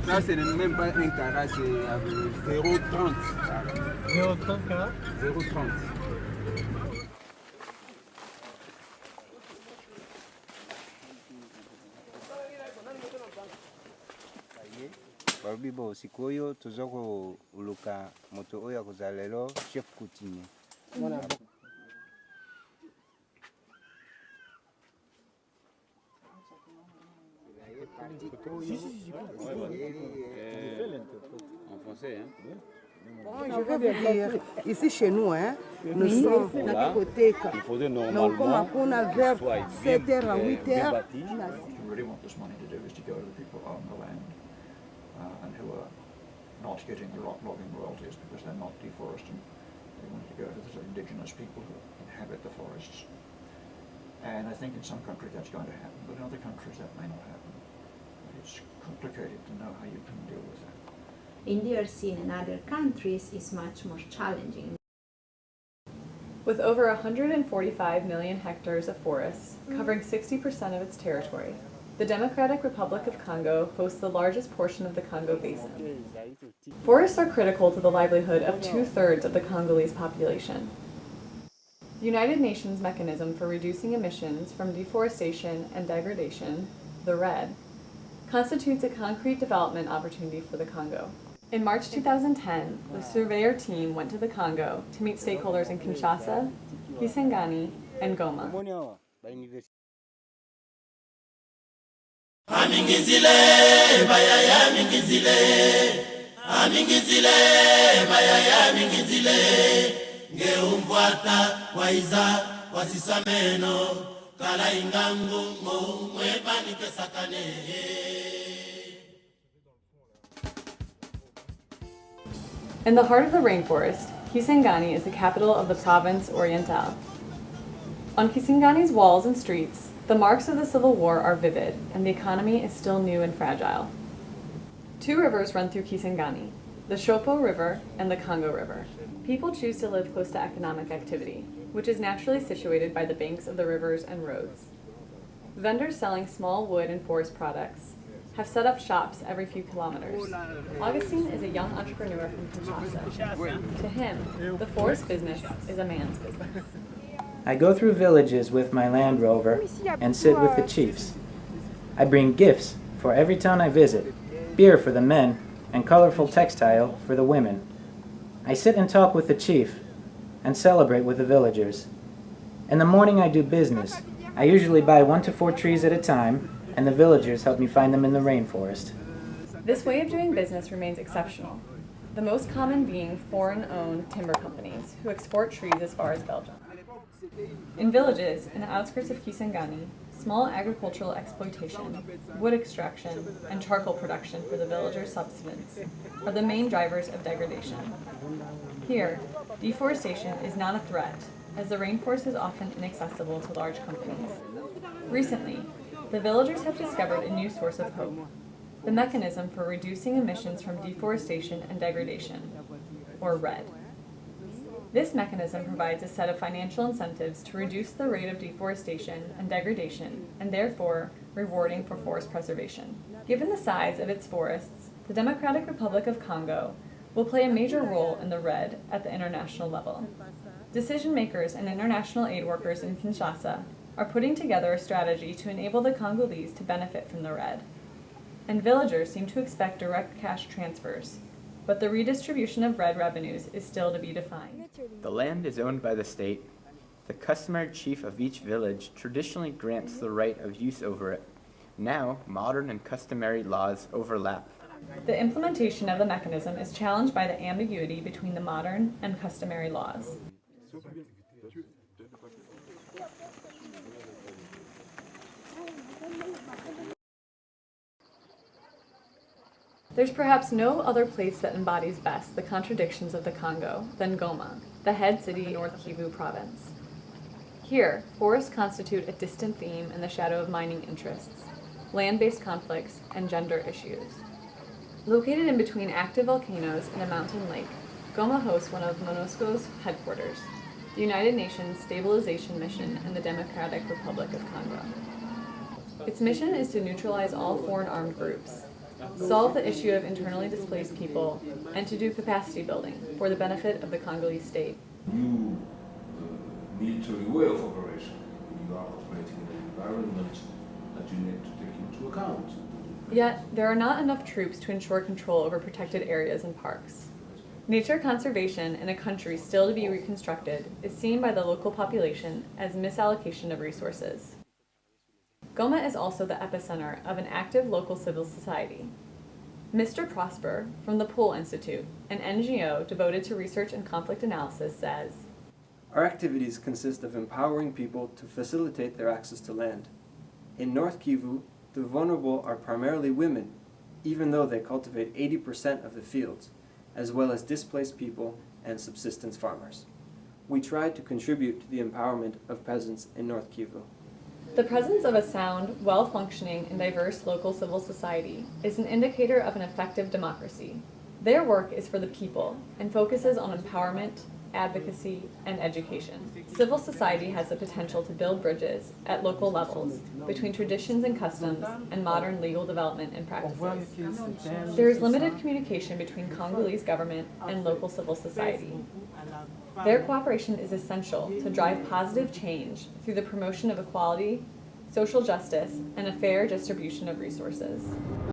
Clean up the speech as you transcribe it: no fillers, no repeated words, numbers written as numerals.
Ça, ce n'est même pas un carat, c'est 0,30 carat. 0,30 carat 0,30. Barubi bo siku oyo toza koluka moto oyo akozala lelo chef coutumier. En français, hein? Je veux vous dire, ici chez nous, hein, nous sommes à côté. Il faudrait Donc, normalement comme on a vers soit 7h à 8h, bien bâti. Really what this money to do is to go to the people who own the land and who are not getting the logging royalties because they're not deforesting. They want to go to the indigenous people who inhabit the forests. And I think in some countries that's going to happen, but in other countries that may not happen. It's complicated to know how you can deal with that. In DRC and other countries is much more challenging. With over 145 million hectares of forests, covering 60% of its territory, the Democratic Republic of Congo hosts the largest portion of the Congo Basin. Forests are critical to the livelihood of 2/3 of the Congolese population. The United Nations Mechanism for Reducing Emissions from Deforestation and Degradation, the RED, constitutes a concrete development opportunity for the Congo. In March 2010, the Surveyor team went to the Congo to meet stakeholders in Kinshasa, Kisangani, and Goma. In the heart of the rainforest, Kisangani is the capital of the province Oriental. On Kisangani's walls and streets, the marks of the civil war are vivid, and the economy is still new and fragile. Two rivers run through Kisangani, the Shopo River and the Congo River. People choose to live close to economic activity, which is naturally situated by the banks of the rivers and roads. Vendors selling small wood and forest products have set up shops every few kilometers. Augustine is a young entrepreneur from Kinshasa. To him, the forest business is a man's business. I go through villages with my Land Rover and sit with the chiefs. I bring gifts for every town I visit, beer for the men, and colorful textile for the women. I sit and talk with the chief and celebrate with the villagers. In the morning I do business. I usually buy 1 to 4 trees at a time, and the villagers help me find them in the rainforest. This way of doing business remains exceptional, the most common being foreign-owned timber companies who export trees as far as Belgium. In villages in the outskirts of Kisangani, small agricultural exploitation, wood extraction, and charcoal production for the villagers' subsistence are the main drivers of degradation. Here, deforestation is not a threat, as the rainforest is often inaccessible to large companies. Recently, the villagers have discovered a new source of hope, the mechanism for reducing emissions from deforestation and degradation, or RED. This mechanism provides a set of financial incentives to reduce the rate of deforestation and degradation, and therefore rewarding for forest preservation. Given the size of its forests, the Democratic Republic of Congo will play a major role in the RED at the international level. Decision makers and international aid workers in Kinshasa are putting together a strategy to enable the Congolese to benefit from the RED. And villagers seem to expect direct cash transfers, but the redistribution of RED revenues is still to be defined. The land is owned by the state. The customary chief of each village traditionally grants the right of use over it. Now, modern and customary laws overlap. The implementation of the mechanism is challenged by the ambiguity between the modern and customary laws. There's perhaps no other place that embodies best the contradictions of the Congo than Goma, the head city in North Kivu province. Here, forests constitute a distant theme in the shadow of mining interests, land-based conflicts, and gender issues. Located in between active volcanoes and a mountain lake, Goma hosts one of MONUSCO's headquarters, the United Nations Stabilization Mission in the Democratic Republic of Congo. Its mission is to neutralize all foreign armed groups, solve the issue of internally displaced people, and to do capacity building for the benefit of the Congolese state. New military way of operation. You are operating in an environment that you need to take into account. Yet, there are not enough troops to ensure control over protected areas and parks. Nature conservation in a country still to be reconstructed is seen by the local population as misallocation of resources. Goma is also the epicenter of an active local civil society. Mr. Prosper from the Pool Institute, an NGO devoted to research and conflict analysis, says, "Our activities consist of empowering people to facilitate their access to land. In North Kivu, the vulnerable are primarily women, even though they cultivate 80% of the fields, as well as displaced people and subsistence farmers. We try to contribute to the empowerment of peasants in North Kivu." The presence of a sound, well-functioning, and diverse local civil society is an indicator of an effective democracy. Their work is for the people and focuses on empowerment, advocacy, and education. Civil society has the potential to build bridges at local levels between traditions and customs and modern legal development and practices. There is limited communication between Congolese government and local civil society. Their cooperation is essential to drive positive change through the promotion of equality, social justice, and a fair distribution of resources.